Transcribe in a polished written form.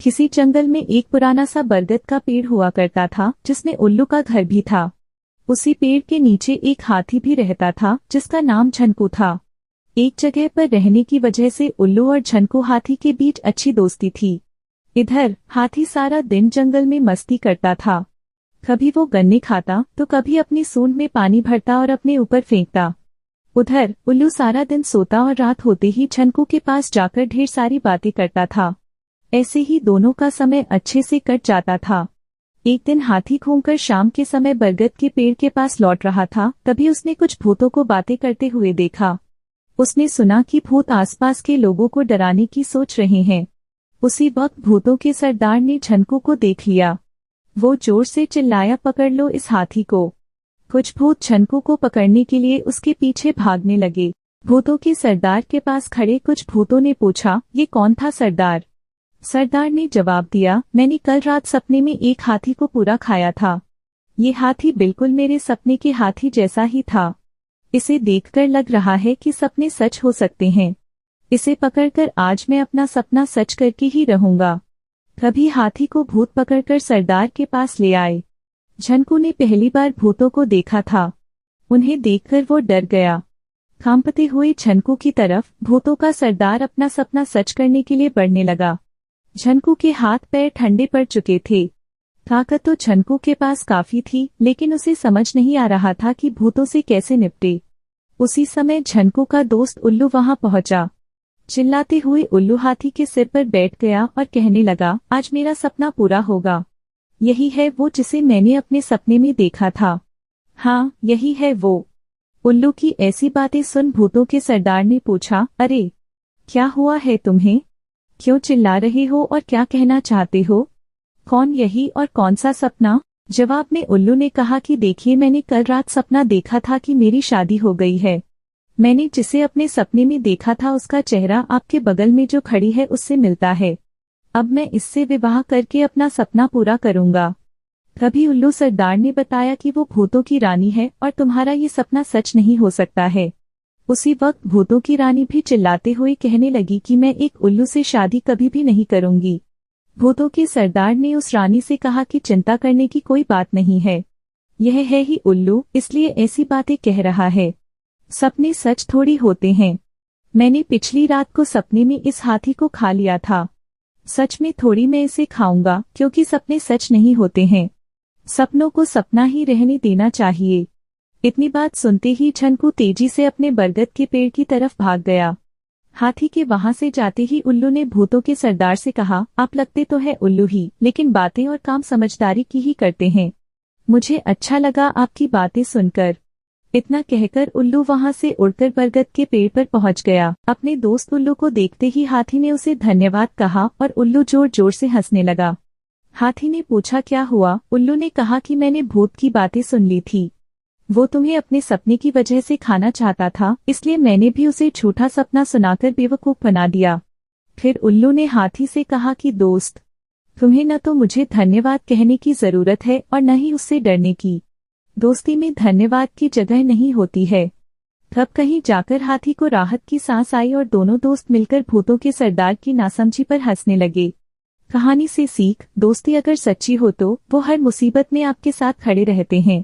किसी जंगल में एक पुराना सा बरगद का पेड़ हुआ करता था जिसमें उल्लू का घर भी था। उसी पेड़ के नीचे एक हाथी भी रहता था जिसका नाम झनकू था। एक जगह पर रहने की वजह से उल्लू और झनकू हाथी के बीच अच्छी दोस्ती थी। इधर हाथी सारा दिन जंगल में मस्ती करता था। कभी वो गन्ने खाता तो कभी अपनी सूंड में पानी भरता और अपने ऊपर फेंकता। उधर उल्लू सारा दिन सोता और रात होते ही झनकू के पास जाकर ढेर सारी बातें करता था। ऐसे ही दोनों का समय अच्छे से कट जाता था। एक दिन हाथी घूमकर शाम के समय बरगद के पेड़ के पास लौट रहा था, तभी उसने कुछ भूतों को बातें करते हुए देखा। उसने सुना कि भूत आसपास के लोगों को डराने की सोच रहे हैं। उसी वक्त भूतों के सरदार ने झनकू को देख लिया। वो जोर से चिल्लाया, पकड़ लो इस हाथी को। कुछ भूत झनकू को पकड़ने के लिए उसके पीछे भागने लगे। भूतों के सरदार के पास खड़े कुछ भूतों ने पूछा, ये कौन था सरदार? सरदार ने जवाब दिया, मैंने कल रात सपने में एक हाथी को पूरा खाया था। ये हाथी बिल्कुल मेरे सपने के हाथी जैसा ही था। इसे देखकर लग रहा है कि सपने सच हो सकते हैं। इसे पकड़कर आज मैं अपना सपना सच करके ही रहूंगा। तभी हाथी को भूत पकड़कर सरदार के पास ले आए। झनकू ने पहली बार भूतों को देखा था। उन्हें देखकर वो डर गया। कांपते हुए झनकू की तरफ भूतों का सरदार अपना सपना सच करने के लिए बढ़ने लगा। झनकू के हाथ पैर ठंडे पड़ चुके थे। ताकत तो झनकू के पास काफी थी, लेकिन उसे समझ नहीं आ रहा था कि भूतों से कैसे निपटे। उसी समय झनकू का दोस्त उल्लू वहां पहुंचा। चिल्लाते हुए उल्लू हाथी के सिर पर बैठ गया और कहने लगा, आज मेरा सपना पूरा होगा। यही है वो जिसे मैंने अपने सपने में देखा था। हाँ, यही है वो। उल्लू की ऐसी बातें सुन भूतों के सरदार ने पूछा, अरे क्या हुआ है तुम्हें? क्यों चिल्ला रहे हो और क्या कहना चाहते हो? कौन यही और कौन सा सपना? जवाब में उल्लू ने कहा कि देखिए, मैंने कल रात सपना देखा था कि मेरी शादी हो गई है। मैंने जिसे अपने सपने में देखा था उसका चेहरा आपके बगल में जो खड़ी है उससे मिलता है। अब मैं इससे विवाह करके अपना सपना पूरा करूंगा। तभी उल्लू सरदार ने बताया कि वो भूतों की रानी है और तुम्हारा ये सपना सच नहीं हो सकता है। उसी वक्त भूतों की रानी भी चिल्लाते हुए कहने लगी कि मैं एक उल्लू से शादी कभी भी नहीं करूंगी। भूतों के सरदार ने उस रानी से कहा कि चिंता करने की कोई बात नहीं है। यह है ही उल्लू, इसलिए ऐसी बातें कह रहा है। सपने सच थोड़ी होते हैं। मैंने पिछली रात को सपने में इस हाथी को खा लिया था। सच में थोड़ी मैं इसे खाऊंगा, क्योंकि सपने सच नहीं होते हैं। सपनों को सपना ही रहने देना चाहिए। इतनी बात सुनते ही झनकू तेजी से अपने बरगद के पेड़ की तरफ भाग गया। हाथी के वहां से जाते ही उल्लू ने भूतों के सरदार से कहा, आप लगते तो है उल्लू ही, लेकिन बातें और काम समझदारी की ही करते हैं। मुझे अच्छा लगा आपकी बातें सुनकर। इतना कहकर उल्लू वहां से उड़कर बरगद के पेड़ पर पहुंच गया। अपने दोस्त उल्लू को देखते ही हाथी ने उसे धन्यवाद कहा और उल्लू जोर जोर से हंसने लगा। हाथी ने पूछा, क्या हुआ? उल्लू ने कहा कि मैंने भूत की बातें सुन ली थी। वो तुम्हें अपने सपने की वजह से खाना चाहता था, इसलिए मैंने भी उसे झूठा सपना सुनाकर बेवकूफ बना दिया। फिर उल्लू ने हाथी से कहा कि दोस्त, तुम्हें न तो मुझे धन्यवाद कहने की जरूरत है और न ही उससे डरने की। दोस्ती में धन्यवाद की जगह नहीं होती है। तब कहीं जाकर हाथी को राहत की सांस आई और दोनों दोस्त मिलकर भूतों के सरदार की नासमझी पर हंसने लगे। कहानी से सीख, दोस्ती अगर सच्ची हो तो वो हर मुसीबत में आपके साथ खड़े रहते हैं।